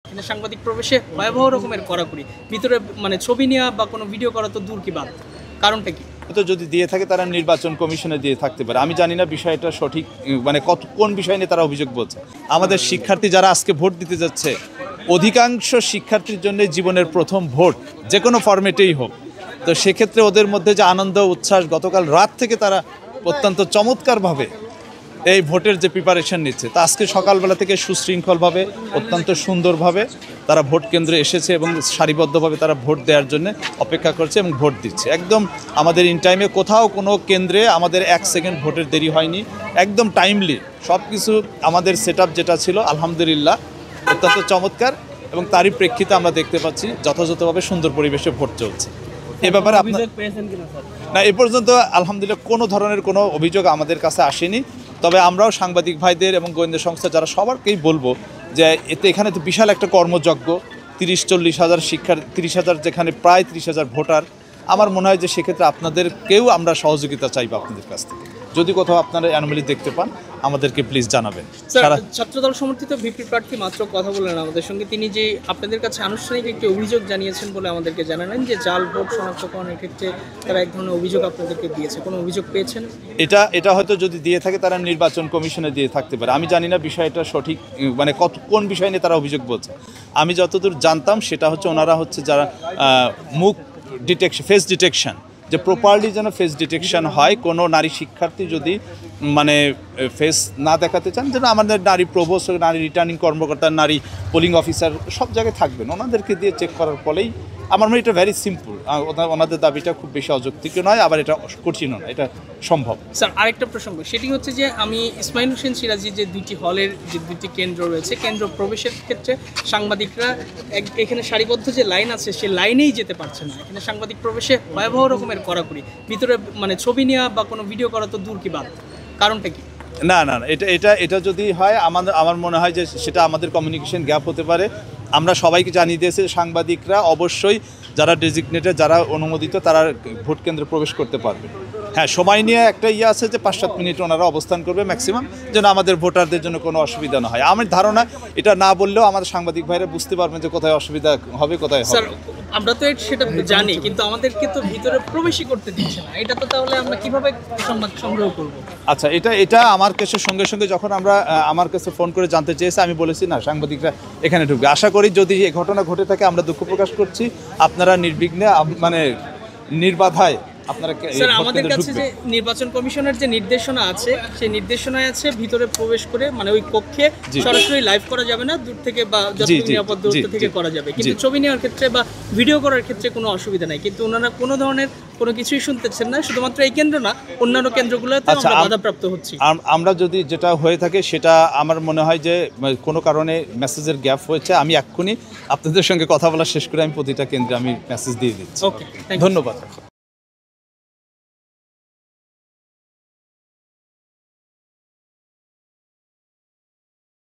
কিন্তু সাংবাদিক প্রবেশে ভয়াবহ রকমের কড়াকড়ি, ভিতরে মানে ছবি নেওয়া বা কোনো ভিডিও করা তো দূর কি বাদ, কারণটা কি? তো যদি দিয়ে থাকে তারা নির্বাচন কমিশনে দিয়ে থাকতে পারে। আমি জানি না বিষয়টা সঠিক মানে কোন বিষয় নিয়ে তারা অভিযোগ বলছে। আমাদের শিক্ষার্থী যারা আজকে ভোট দিতে যাচ্ছে, অধিকাংশ শিক্ষার্থীর জন্য জীবনের প্রথম ভোট, যে কোনো ফরম্যাটেই হোক। তো সেক্ষেত্রে ওদের মধ্যে যে আনন্দ উচ্ছ্বাস, গতকাল রাত থেকে তারা অত্যন্ত চমৎকারভাবে এই ভোটের যে প্রিপারেশন নিচ্ছে, তা আজকে সকালবেলা থেকে সুশৃঙ্খলভাবে অত্যন্ত সুন্দরভাবে তারা ভোট কেন্দ্রে এসেছে এবং সারিবদ্ধভাবে তারা ভোট দেওয়ার জন্য অপেক্ষা করছে এবং ভোট দিচ্ছে। একদম আমাদের ইন টাইমে, কোথাও কোনো কেন্দ্রে আমাদের 1 সেকেন্ড ভোটের দেরি হয়নি, একদম টাইমলি সব কিছু। আমাদের সেটআপ যেটা ছিল আলহামদুলিল্লাহ অত্যন্ত চমৎকার, এবং তারই প্রেক্ষিতে আমরা দেখতে পাচ্ছি যথাযথভাবে সুন্দর পরিবেশে ভোট চলছে। এ ব্যাপারে আপনার না, এ পর্যন্ত আলহামদুলিল্লাহ কোনো ধরনের কোনো অভিযোগ আমাদের কাছে আসেনি। তবে আমরাও সাংবাদিক ভাইদের এবং গোয়েন্দা সংস্থা যারা সবারকেই বলবো যে এখানে তো বিশাল একটা কর্মযজ্ঞ, 30-40 হাজার 30 হাজার, যেখানে প্রায় 30 হাজার ভোটার। আমার মনে হয় যে সেক্ষেত্রে আপনাদেরকেও আমরা সহযোগিতা চাইবো আপনাদের কাছ থেকে। যদি কোথাও আপনারা অ্যানোমালি দেখতে পান আমাদেরকে প্লিজ জানাবেন। ছাত্রদল সমর্থিত ভিপি প্রার্থী মাত্র কথা বললেন আমাদের সঙ্গে, তিনি যে আপনাদের কাছে আনুষ্ঠানিক একটি অভিযোগ জানিয়েছেন বলে আমাদেরকে জানালেন যে জাল ভোট শনাক্তকরণের ক্ষেত্রে তারা এক ধরনের অভিযোগ আপনাদেরকে দিয়েছে। কোনো অভিযোগ পেয়েছেন? এটা হয়তো যদি দিয়ে থাকে তারা নির্বাচন কমিশনে দিয়ে থাকতে পারে। আমি জানি না বিষয়টা সঠিক মানে কোন বিষয় নিয়ে তারা অভিযোগ বলছে। আমি যতদূর জানতাম সেটা হচ্ছে ওনারা হচ্ছে যারা মুখ ডিটেকশন, ফেস ডিটেকশন, যে প্রপারলি যেন ফেস ডিটেকশন হয়। কোনো নারী শিক্ষার্থী যদি মানে ফেস না দেখাতে চান, যেন আমাদের নারী প্রভোস্ট, নারী রিটার্নিং কর্মকর্তা, নারী পোলিং অফিসার সব জায়গায় থাকবেন, ওনাদেরকে দিয়ে চেক করার ফলেই আমার মনে হয় এটা ভেরি সিম্পল। ওনাদের দাবিটা খুব বেশি অযৌক্তিক নয়, আবার এটা কঠিনও নয়, এটা সম্ভব। স্যার আরেকটা প্রসঙ্গ, সেটি হচ্ছে যে আমি ইসমাইল হোসেন সিরাজি যে 2টি হলের যে 2টি কেন্দ্র রয়েছে, কেন্দ্র প্রবেশের ক্ষেত্রে সাংবাদিকরা এখানে সারিবদ্ধ যে লাইন আছে সেই লাইনেই যেতে পারছে না। এখানে সাংবাদিক প্রবেশে ভয়াবহ রকমের কড়াকড়ি, ভিতরে মানে ছবি নেওয়া বা কোনো ভিডিও করা তো দূর কি বাদ, কারণটা কি? না, এটা যদি হয় আমার মনে হয় যে সেটা আমাদের কমিউনিকেশন গ্যাপ হতে পারে। আমরা সবাইকে জানিয়ে দিয়েছি সাংবাদিকরা অবশ্যই যারা ডেজিগনেটেড, যারা অনুমোদিত, তারা ভোট কেন্দ্রে প্রবেশ করতে পারবে। হ্যাঁ, সময় নিয়ে একটা আছে যে 5-7 মিনিট ওনারা অবস্থান করবে ম্যাক্সিমাম, যেন আমাদের ভোটারদের জন্য কোনো অসুবিধা না হয়। আমার ধারণা এটা না বললেও আমাদের সাংবাদিক ভাইরা বুঝতে পারবেন যে কোথায় অসুবিধা হবে, কোথায় হবে। স্যার আমরা তো সেটা জানি, কিন্তু আমাদেরকে তো ভিতরে প্রবেশই করতে দিচ্ছে না। এটা তো তাহলে আমরা কিভাবে সংবাদ সংগ্রহ করব? আচ্ছা, এটা আমার কাছে সঙ্গে সঙ্গে যখন আমার কাছে ফোন করে জানতে চেয়েছে, আমি বলেছি না সাংবাদিকরা এখানে ঢুকবে। আশা করি যদি এই ঘটনা ঘটে থাকে, আমরা দুঃখ প্রকাশ করছি, আপনারা নির্বিঘ্নে মানে নির্বাধায় আপনারা। স্যার আমাদের কাছে যে নির্বাচন কমিশনের যে নির্দেশনা আছে, সেই নির্দেশনায় আছে ভিতরে প্রবেশ করে মানে ওই কক্ষে সরাসরি লাইভ করা যাবে না, দূর থেকে বা যতটুকু নিরাপদ দূরত্ব থেকে করা যাবে। কিন্তু ছবি নেওয়ার ক্ষেত্রে বা ভিডিও করার ক্ষেত্রে কোনো অসুবিধা নাই। কিন্তু ওনারা কোনো ধরনের কোনো কিছুই শুনতেছেন না। শুধুমাত্র এই কেন্দ্র না, অন্যান্য কেন্দ্রগুলোতে আমরা বাধাপ্রাপ্ত হচ্ছি। আমরা যদি যেটা হয়ে থাকে সেটা আমার মনে হয় যে কোনো কারণে মেসেজের গ্যাপ হয়েছে। আমি এক্ষুনি আপনাদের সঙ্গে কথা বলা শেষ করে আমি প্রতিটা কেন্দ্রে আমি মেসেজ দিয়ে দিচ্ছি। ওকে, ধন্যবাদ।